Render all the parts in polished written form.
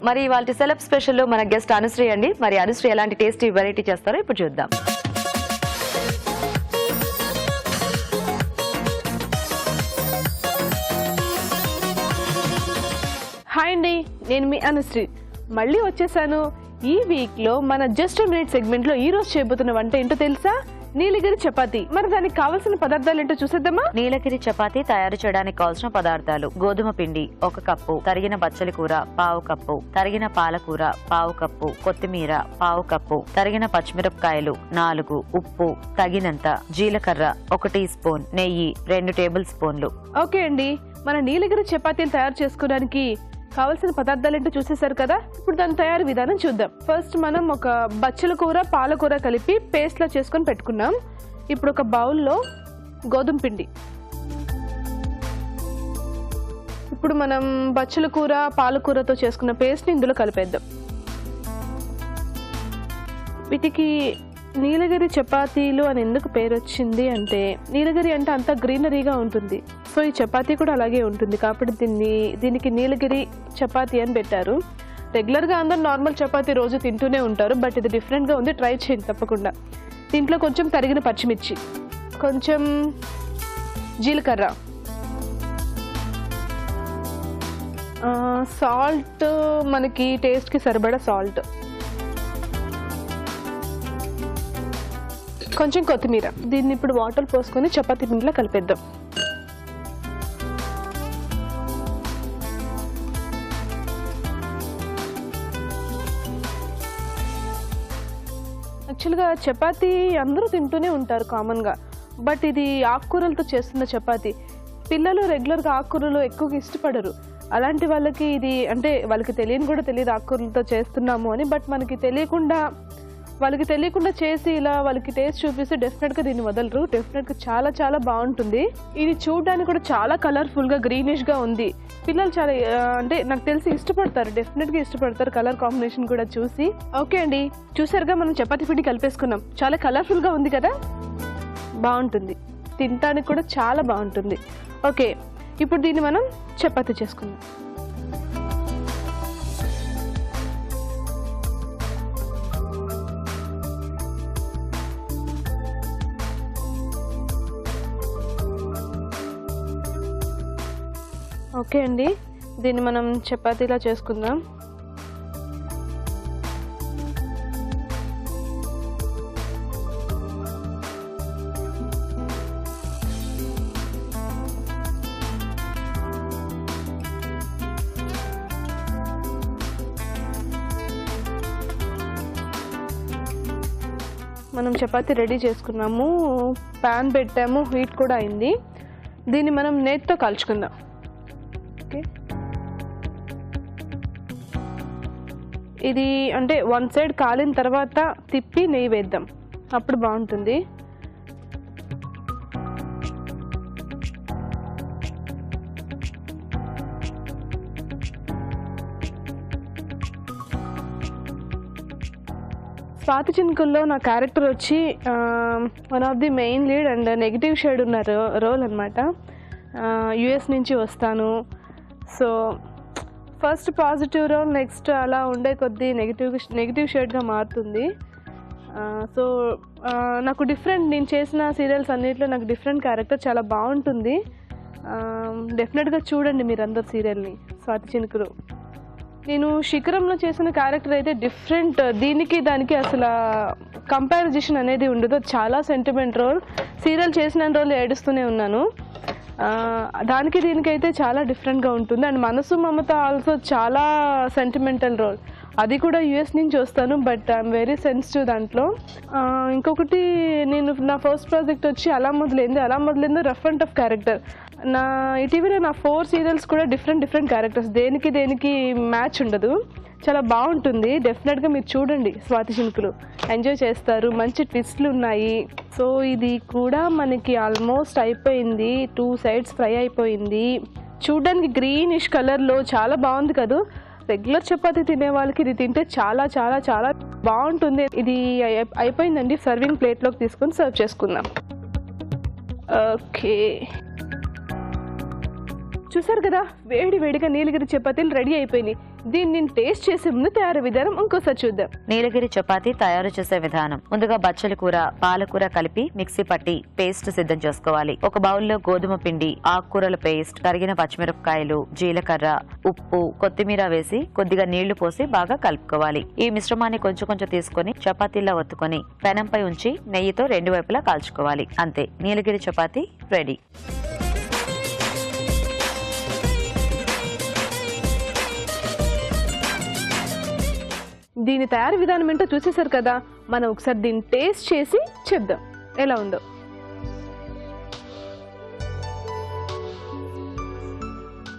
మరి ఇవాల్టి celeb special లో మన గెస్ట్ అనుశ్రీ అండి. మరి అనుశ్రీ ఎలాంటి టేస్టీ వెరైటీ చేస్తారో ఇప్పుడు చూద్దాం. హాయ్ అండి, నేను మీ అనుశ్రీ మళ్ళీ వచ్చేసాను. ఈ వీక్ లో మన జస్ట్ మినిట్ సెగ్మెంట్ లో ఈ రోజు చేయబోతున్న వంట ఏంటో తెలుసా? నీలగిరి చపాతీ. మరి దానికి కావాల్సిన పదార్థాలు ఏంటో చూసేద్దామా? నీలగిరి చపాతీ తయారు చేయడానికి కావాల్సిన పదార్థాలు: గోధుమ పిండి 1 కప్పు, తరిగిన బచ్చలి కూర 1/2 కప్పు, తరిగిన పాలకూర 1/2 కప్పు, కొత్తిమీర 1/2 కప్పు, తరిగిన పచ్చిమిరపకాయలు 4, ఉప్పు తగినంత, జీలకర్ర 1 టీ స్పూన్, నెయ్యి 2 టేబుల్ స్పూన్లు. ఓకే అండి, మన నీలగిరి చపాతీలు తయారు చేసుకోవడానికి కావాల్సిన పదార్థాలు ఏంటో చూసేసారు కదా. ఇప్పుడు దాని తయారీ విధానం చూద్దాం. ఫస్ట్ మనం ఒక బచ్చల కూర పాలకూర కలిపి పేస్ట్ లా చేసుకొని పెట్టుకున్నాం. ఇప్పుడు ఒక బౌల్లో గోధుమ పిండి, ఇప్పుడు మనం బచ్చల కూర పాలకూరతో చేసుకున్న పేస్ట్ ని ఇందులో కలిపేద్దాం. వీటికి నీలగిరి చపాతీలు అని ఎందుకు పేరు వచ్చింది అంటే, నీలగిరి అంటే అంతా గ్రీనరీగా ఉంటుంది, సో ఈ చపాతీ కూడా అలాగే ఉంటుంది కాబట్టి దీనికి నీలగిరి చపాతీ అని పెట్టారు. రెగ్యులర్గా అందరూ నార్మల్ చపాతీ రోజు తింటూనే ఉంటారు, బట్ ఇది డిఫరెంట్గా ఉంది, ట్రై చేయండి తప్పకుండా. దీంట్లో కొంచెం తరిగిన పచ్చిమిర్చి, కొంచెం జీలకర్ర, సాల్ట్, మనకి టేస్ట్కి సరిపడా సాల్ట్, కొంచెం కొత్తిమీర. దీన్ని ఇప్పుడు వాటర్ పోసుకొని చపాతీ పిండిలో కలిపేద్దాం. యాక్చువల్గా చపాతీ అందరూ తింటూనే ఉంటారు కామన్గా, బట్ ఇది ఆకుకూరలతో చేస్తున్న చపాతీ. పిల్లలు రెగ్యులర్గా ఆకుకూరలు ఎక్కువగా ఇష్టపడరు. అలాంటి వాళ్ళకి ఇది అంటే వాళ్ళకి తెలియని కూడా తెలియదు ఆకుకూరలతో చేస్తున్నాము అని, బట్ వాళ్ళకి తెలియకుండా చేసి ఇలా వాళ్ళకి టేస్ట్ చూపిస్తే డెఫినెట్గా దీన్ని వదలరు. డెఫినెట్గా చాలా చాలా బాగుంటుంది. ఇది చూడడానికి కూడా చాలా కలర్ఫుల్గా గ్రీనిష్గా ఉంది. పిల్లలు చాలా అంటే నాకు తెలిసి ఇష్టపడతారు, డెఫినెట్గా ఇష్టపడతారు కలర్ కాంబినేషన్ కూడా చూసి. ఓకే అండి, చూసారుగా మనం చపాతీ పిండి కలిపేసుకున్నాం. చాలా కలర్ఫుల్గా ఉంది కదా, బాగుంటుంది, తినడానికి కూడా చాలా బాగుంటుంది. ఓకే, ఇప్పుడు దీన్ని మనం చపాతీ చేసుకుందాం. ఓకే అండి, దీన్ని మనం చపాతీలా చేసుకుందాం. మనం చపాతీ రెడీ చేసుకున్నాము, ప్యాన్ పెట్టాము, హీట్ కూడా అయింది. దీన్ని మనం నేతితో కాల్చుకుందాం. ఓకే, ఇది అంటే 1 సైడ్ కాలిన తర్వాత తిప్పి నెయ్యి వేద్దాం, అప్పుడు బాగుంటుంది. స్వాతి చినుకుల్లో నా క్యారెక్టర్ వచ్చి one of the main lead and negative shade ఉన్న రోల్ అనమాట. యుఎస్ నుంచి వస్తాను, so first positive role, next అలా ఉండే కొద్దీ నెగిటివ్ షేడ్గా మారుతుంది. సో నాకు నేను చేసిన సీరియల్స్ అన్నింటిలో నాకు డిఫరెంట్ క్యారెక్టర్ చాలా బాగుంటుంది. డెఫినెట్గా చూడండి మీరందరు సీరియల్ని, స్వాతి చినుకులు. నేను శిఖరంలో చేసిన క్యారెక్టర్ అయితే డిఫరెంట్, దానికి అసలు కంపారిజేషన్ అనేది ఉండదు. చాలా సెంటిమెంట్ రోల్, సీరియల్ చేసిన రోజులు ఏడుస్తూనే ఉన్నాను. దీనికైతే చాలా డిఫరెంట్గా ఉంటుంది. అండ్ మనసు మమత ఆల్సో చాలా సెంటిమెంటల్ రోల్, అది కూడా యుఎస్ నుంచి వస్తాను, బట్ ఐఎమ్ వెరీ సెన్సిటివ్ దాంట్లో. ఇంకొకటి, నా ఫస్ట్ ప్రాజెక్ట్ వచ్చి అలా మొదలైంది రఫ్ అండ్ టఫ్ క్యారెక్టర్. ఇటీవల నా 4 సీరియల్స్ కూడా డిఫరెంట్ క్యారెక్టర్స్, దేనికి మ్యాచ్ ఉండదు, చాలా బాగుంటుంది. డెఫినెట్గా మీరు చూడండి స్వాతి చినుకులు, ఎంజాయ్ చేస్తారు, మంచి ట్విస్ట్లు ఉన్నాయి. సో ఇది కూడా మనకి ఆల్మోస్ట్ అయిపోయింది, 2 సైడ్స్ ఫ్రై అయిపోయింది. చూడడానికి గ్రీనిష్ కలర్లో చాలా బాగుంది కదా. రెగ్యులర్ చపాతీ తినే వాళ్ళకి ఇది తింటే చాలా చాలా చాలా బాగుంటుంది. ఇది అయిపోయిందండి, సర్వింగ్ ప్లేట్లోకి తీసుకొని సర్వ్ చేసుకుందాం. ఓకే, చూసారు కదా, వేడి వేడిగా నీలగిరి చపాతీలు రెడీ అయిపోయినాయి. దీన్ని నేను టేస్ట్ చేసే ముందు తయారీ విధానం ఇంకోసారి చూద్దాం. నీలగిరి చపాతీ తయారు చేసే విధానం. ముందుగా బచ్చలి కూర, పాలకూర కలిపి మిక్సీ పట్టి పేస్ట్ సిద్ధం చేసుకోవాలి. ఒక బౌల్లో గోధుమ పిండి, ఆకుకూరల పేస్ట్, తరిగిన పచ్చిమిరపకాయలు, జీలకర్ర, ఉప్పు, కొత్తిమీర వేసి కొద్దిగా నీళ్లు పోసి బాగా కలుపుకోవాలి. ఈ మిశ్రమాన్ని కొంచెం కొంచెం తీసుకొని చపాతీలా ఒత్తుకొని పెనంపై ఉంచి నెయ్యితో 2 వైపులా కాల్చుకోవాలి. అంతే, నీలగిరి చపాతీ రెడీ. దీని తయారీ విధానం ఏంటో చూసేసారు కదా, మనం ఒకసారి దీన్ని టేస్ట్ చేసి చెప్దాం ఎలా ఉందో.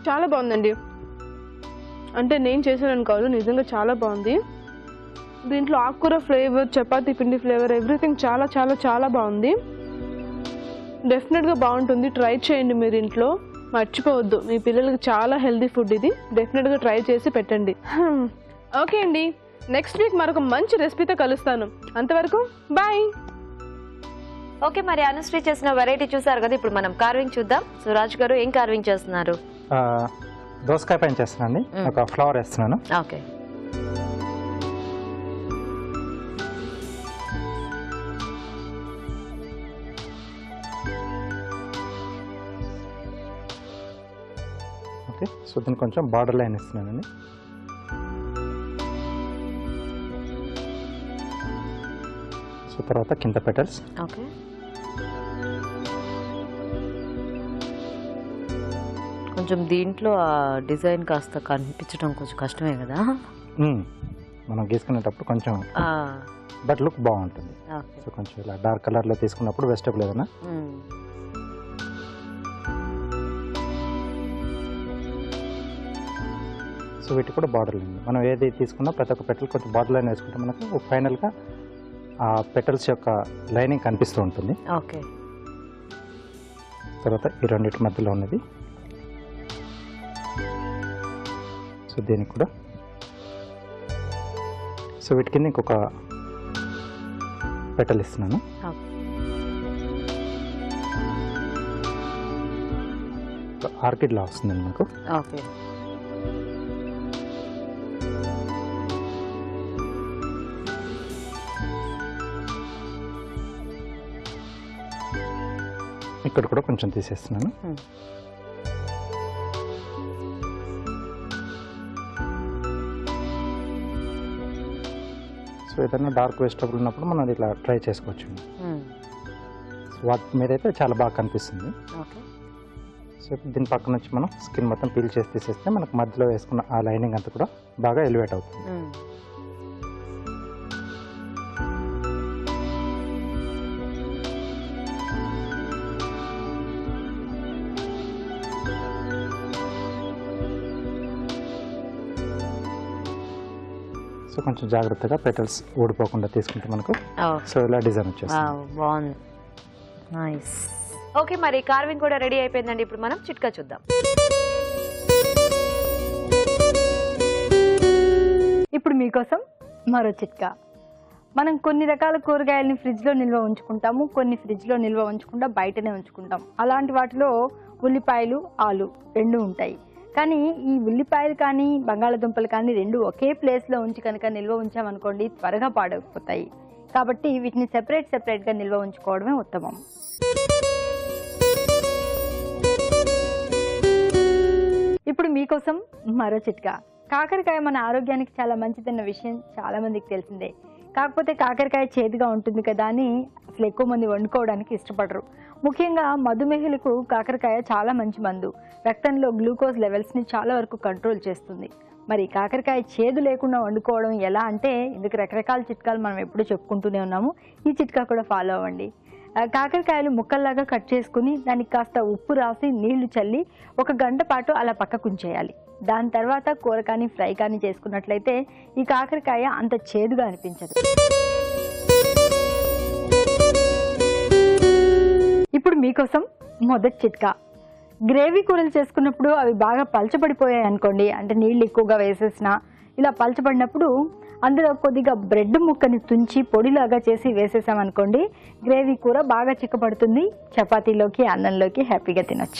చాలా బాగుందండి. అంటే నేను చేశానని కాదు, నిజంగా చాలా బాగుంది. దీంట్లో ఆకుకూర ఫ్లేవర్, చపాతీ పిండి ఫ్లేవర్, ఎవ్రీథింగ్ చాలా చాలా చాలా బాగుంది. డెఫినెట్గా బాగుంటుంది. ట్రై చేయండి మీరు ఇంట్లో, మర్చిపోవద్దు. మీ పిల్లలకి చాలా హెల్దీ ఫుడ్ ఇది. డెఫినెట్గా ట్రై చేసి పెట్టండి. ఓకే అండి, నెక్స్ట్ వీక్ మరొక మంచి రెసిపీతో కలుస్తాను. అంతవరకు బాయ్. ఓకే, మరి అనుశ్రీ చేసిన వెరైటీ చూసారు కదా, ఇప్పుడు మనం కార్వింగ్ చూద్దాం. సురాజ్ గారు ఏం కార్వింగ్ చేస్తున్నారు? దోసకాయ పైన చేస్తున్నాను. ఒక ఫ్లవర్ వేస్తున్నాను. Okay, okay. సో దీన్ని కొంచెం బార్డర్ లైన్ ఇస్తున్నానండి. సో తర్వాత కింద పెటల్స్. ఓకే, కొంచెం దీంట్లో ఆ డిజైన్ కాస్త కనిపించడం కొంచెం కష్టమే కదా, మనం గీసుకునేటప్పుడు కొంచెం, బట్ లుక్ బాగుంటుంది. సో కొంచెం ఇలా డార్క్ కలర్లో తీసుకున్నప్పుడు వెజిటబుల్ ఏదైనా. సో వీటి కూడా బార్డర్ లైన్, మనం ఏది తీసుకున్నా ప్రతి ఒక్క పెటల్ కొంచెం బార్డర్ లైన్ వేసుకుంటే మనకు ఫైనల్గా ఆ పెటల్స్ యొక్క లైనింగ్ కనిపిస్తూ ఉంటుంది. ఓకే, తర్వాత ఈ రెండింటి మధ్యలో ఉన్నది. సో దీనికి కూడా, సో వీటి కింద ఇంకొక పెటల్ ఇస్తున్నాను. ఆర్కిడ్ లా వస్తుందండి నాకు. ఓకే, ఇక్కడ కూడా కొంచెం తీసేస్తున్నాను. సో ఏదైనా డార్క్ వెజిటబుల్ ఉన్నప్పుడు మనం ఇట్లా ట్రై చేసుకోవచ్చు. వాటి మీద అయితే చాలా బాగా కనిపిస్తుంది. సో దీని పక్కన వచ్చి మనం స్కిన్ మొత్తం పీల్ చేసి తీసేస్తే మనకు మధ్యలో వేసుకున్న ఆ లైనింగ్ అంతా కూడా బాగా ఎలివేట్ అవుతుంది. సో కొంచెం జాగ్రత్తగా పెటల్స్ ఊడిపోకుండా తీసుకుంటే మనకు సో ఇలా డిజైన్ వచ్చేస్తుంది. బాగుంది, నైస్. ఓకే, మరి కార్వింగ్ కూడా రెడీ అయిపోయిందండి. ఇప్పుడు మనం చిట్కా చూద్దాం. ఇప్పుడు మీకోసం మరో చిట్కా. మనం కొన్ని రకాల కూరగాయలని ఫ్రిడ్జ్లో నిల్వ ఉంచుకుంటాము, కొన్ని ఫ్రిడ్జ్లో నిల్వ ఉంచకుండా బయటనే ఉంచుకుంటాం. అలాంటి వాటిలో ఉల్లిపాయలు, ఆలు రెండు ఉంటాయి. కానీ ఈ ఉల్లిపాయలు కానీ బంగాళదుంపలు కానీ రెండు ఒకే ప్లేస్లో ఉంచి కనుక నిల్వ ఉంచామనుకోండి, త్వరగా పాడైపోతాయి. కాబట్టి వీటిని సెపరేట్గా నిల్వ ఉంచుకోవడమే ఉత్తమం. ఇప్పుడు మీకోసం మరో చిట్కా. కాకరకాయ మన ఆరోగ్యానికి చాలా మంచిదన్న విషయం చాలా మందికి తెలిసిందే. కాకపోతే కాకరకాయ చేదుగా ఉంటుంది కదా అని అసలు ఎక్కువ మంది వండుకోవడానికి ఇష్టపడరు. ముఖ్యంగా మధుమేహులకు కాకరకాయ చాలా మంచి మందు. రక్తంలో గ్లూకోజ్ లెవెల్స్ని చాలా వరకు కంట్రోల్ చేస్తుంది. మరి కాకరకాయ చేదు లేకుండా వండుకోవడం ఎలా అంటే, ఇందుకు రకరకాల చిట్కాలు మనం ఎప్పుడూ చెప్పుకుంటూనే ఉన్నాము. ఈ చిట్కా కూడా ఫాలో అవ్వండి. కాకరకాయలు ముక్కల్లాగా కట్ చేసుకుని దానికి కాస్త ఉప్పు రాసి నీళ్లు చల్లి 1 గంట పాటు అలా పక్కకుంచేయాలి. దాని తర్వాత కూర కానీ ఫ్రై కానీ చేసుకున్నట్లయితే ఈ కాకరకాయ అంత చేదుగా అనిపించదు. ఇప్పుడు మీకోసం మొదటి చిట్కా. గ్రేవీ కూరలు చేసుకున్నప్పుడు అవి బాగా పలచబడిపోయాయి అనుకోండి, అంటే నీళ్ళు ఎక్కువగా వేసేసినా ఇలా పలచబడినప్పుడు అందులో కొద్దిగా బ్రెడ్ ముక్కని తుంచి పొడిలాగా చేసి వేసేసామనుకోండి, గ్రేవీ కూర బాగా చిక్కబడుతుంది. చపాతీలోకి, అన్నంలోకి హ్యాపీగా తినొచ్చు.